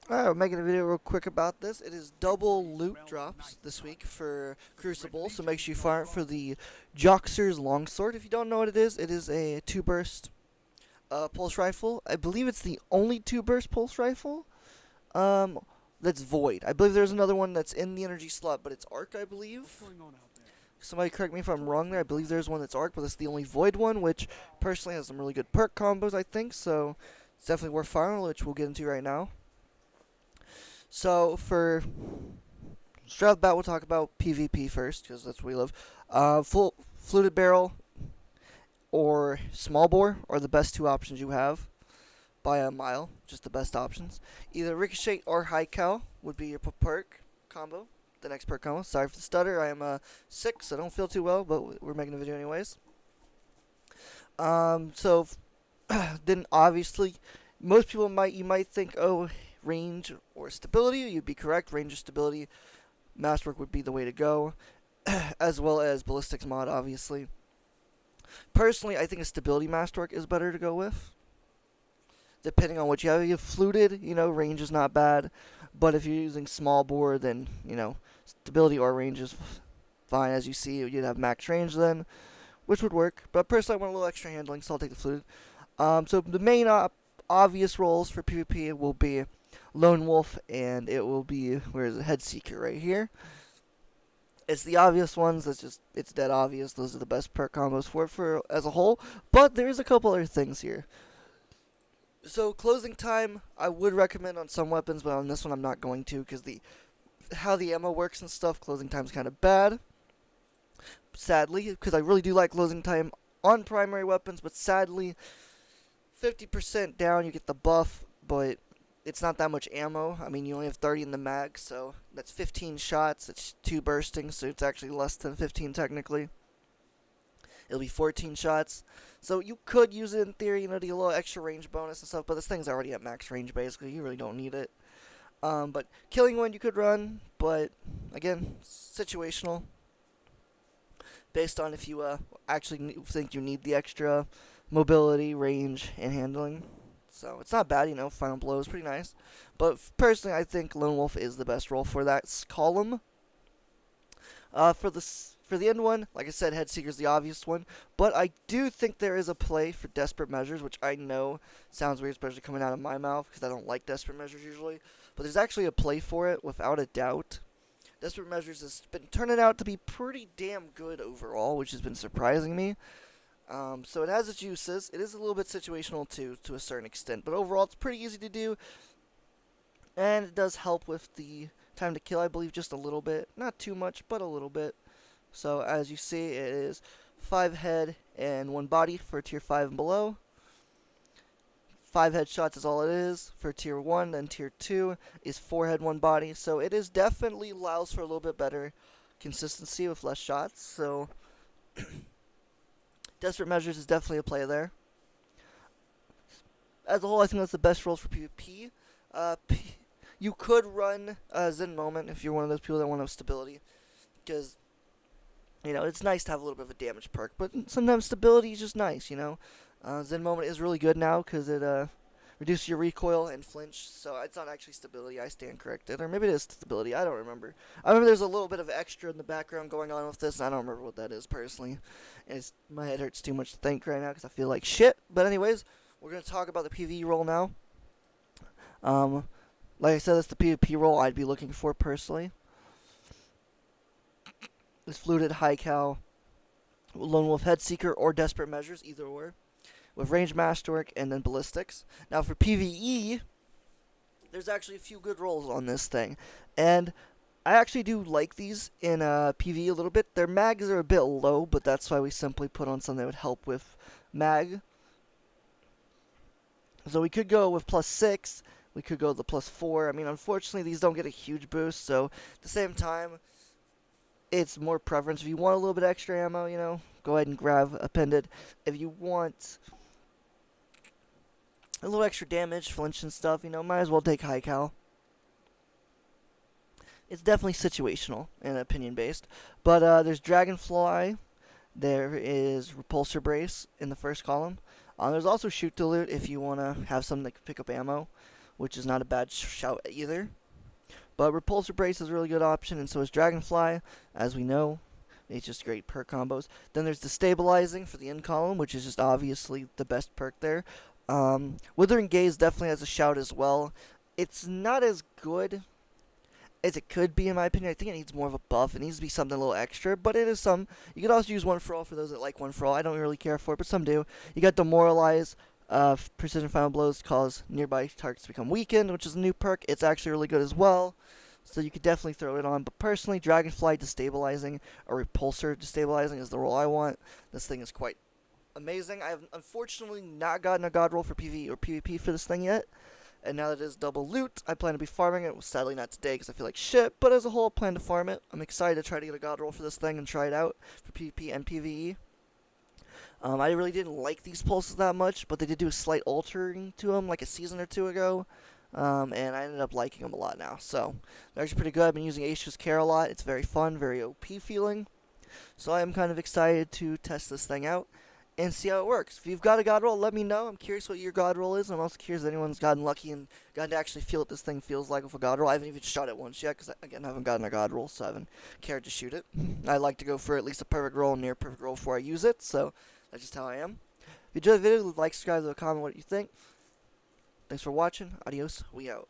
Alright, we're making a video real quick about this. It is double loot drops this week for Crucible, so make sure you farm for the Joxer's Longsword. If you don't know what it is a two-burst pulse rifle. I believe it's the only two-burst pulse rifle um, that's void. I believe there's another one that's in the energy slot, but it's arc, I believe. Somebody correct me if I'm wrong there. I believe there's one that's arc, but it's the only void one, which personally has some really good perk combos, I think, so it's definitely worth farming, which we'll get into right now. So for straight off the bat, we'll talk about PvP first because that's what we love. Full fluted barrel or small bore are the best two options you have by a mile. Just the best options. Either ricochet or high cal would be your perk combo. The next perk combo. Sorry for the stutter. I am sick, so I don't feel too well, but we're making a video anyways. So then obviously, most people might think, oh, range or stability. You'd be correct. Range or stability, masterwork would be the way to go, as well as ballistics mod, obviously. Personally, I think a stability masterwork is better to go with, depending on what you have. If you have fluted, range is not bad, but if you're using small bore, then stability or range is fine. As you see, you'd have max range then, which would work. But personally, I want a little extra handling, so I'll take the fluted. So the main obvious roles for PvP will be Lone Wolf, and it will be, where is it, Head Seeker right here. It's the obvious ones. It's dead obvious. Those are the best perk combos for as a whole. But there is a couple other things here. So closing time, I would recommend on some weapons, but on this one I'm not going to because how the ammo works and stuff. Closing time is kind of bad. Sadly, because I really do like closing time on primary weapons, but sadly, 50% down you get the buff, but it's not that much ammo. I mean, you only have 30 in the mag, so that's 15 shots. It's 2 bursting, so it's actually less than 15 technically. It'll be 14 shots. So you could use it in theory, to get a little extra range bonus and stuff, but this thing's already at max range, basically. You really don't need it. But killing one you could run, but again, situational. Based on if you actually think you need the extra mobility, range, and handling. So it's not bad, Final Blow is pretty nice. But personally, I think Lone Wolf is the best role for that column. For the end one, like I said, Head Seeker is the obvious one. But I do think there is a play for Desperate Measures, which I know sounds weird, especially coming out of my mouth, because I don't like Desperate Measures usually. But there's actually a play for it, without a doubt. Desperate Measures has been turning out to be pretty damn good overall, which has been surprising me. So it has its uses. It is a little bit situational too, to a certain extent, but overall it's pretty easy to do, and it does help with the time to kill, I believe, just a little bit. Not too much, but a little bit. So as you see, it is 5 head and 1 body for tier 5 and below. 5 headshots is all it is for tier 1, and tier 2 is 4 head, 1 body. So it is definitely allows for a little bit better consistency with less shots. So Desperate Measures is definitely a play there. As a whole, I think that's the best roles for PvP. You could run Zen Moment if you're one of those people that want to have stability, because it's nice to have a little bit of a damage perk, but sometimes stability is just nice. Zen Moment is really good now because it reduces your recoil and flinch, so it's not actually stability. I stand corrected, or maybe it is stability. I don't remember. I remember there's a little bit of extra in the background going on with this, and I don't remember what that is personally. And my head hurts too much to think right now because I feel like shit. But anyways, we're gonna talk about the PvE role now. Like I said, that's the PvP role I'd be looking for personally. It's fluted, high cal, Lone Wolf, Head Seeker, or Desperate Measures, either or, with range masterwork and then ballistics. Now for PvE, there's actually a few good roles on this thing, and I actually do like these in PvE a little bit. Their mags are a bit low, but that's why we simply put on something that would help with mag. So we could go with +6, we could go with the +4. I mean, unfortunately, these don't get a huge boost, so at the same time, it's more preference. If you want a little bit extra ammo, go ahead and grab Appended. If you want a little extra damage, flinch and stuff, might as well take high cal. It's definitely situational and opinion based. But there's Dragonfly, there is Repulsor Brace in the first column. There's also Shoot to Loot if you want to have something that can pick up ammo. which is not a bad shout either. But Repulsor Brace is a really good option, and so is Dragonfly, as we know. It's just great perk combos. Then there's Destabilizing for the end column, which is just obviously the best perk there. Withering Gaze definitely has a shout as well. It's not as good as it could be, in my opinion. I think it needs more of a buff. It needs to be something a little extra, but it is some. You could also use One for All for those that like One for All. I don't really care for it, but some do. You got Demoralize. Precision Final Blows cause nearby targets to become weakened, which is a new perk. It's actually really good as well, so you could definitely throw it on. But personally, Dragonfly Destabilizing or Repulsor Destabilizing is the role I want. This thing is quite amazing. I have unfortunately not gotten a god roll for PvE or PvP for this thing yet. And now that it is double loot, I plan to be farming it. Well, sadly not today because I feel like shit, but as a whole, I plan to farm it. I'm excited to try to get a god roll for this thing and try it out for PvP and PvE. I really didn't like these pulses that much, but they did do a slight altering to them like a season or two ago. And I ended up liking them a lot now. So, they're actually pretty good. I've been using Aisha's Care a lot. It's very fun, very OP feeling. So I am kind of excited to test this thing out and see how it works. If you've got a god roll, let me know. I'm curious what your god roll is. I'm also curious if anyone's gotten lucky and gotten to actually feel what this thing feels like with a god roll. I haven't even shot it once yet because, again, I haven't gotten a god roll, so I haven't cared to shoot it. I like to go for at least a perfect roll, near perfect roll before I use it, so that's just how I am. If you enjoyed the video, like, subscribe, leave a comment what you think. Thanks for watching. Adios. We out.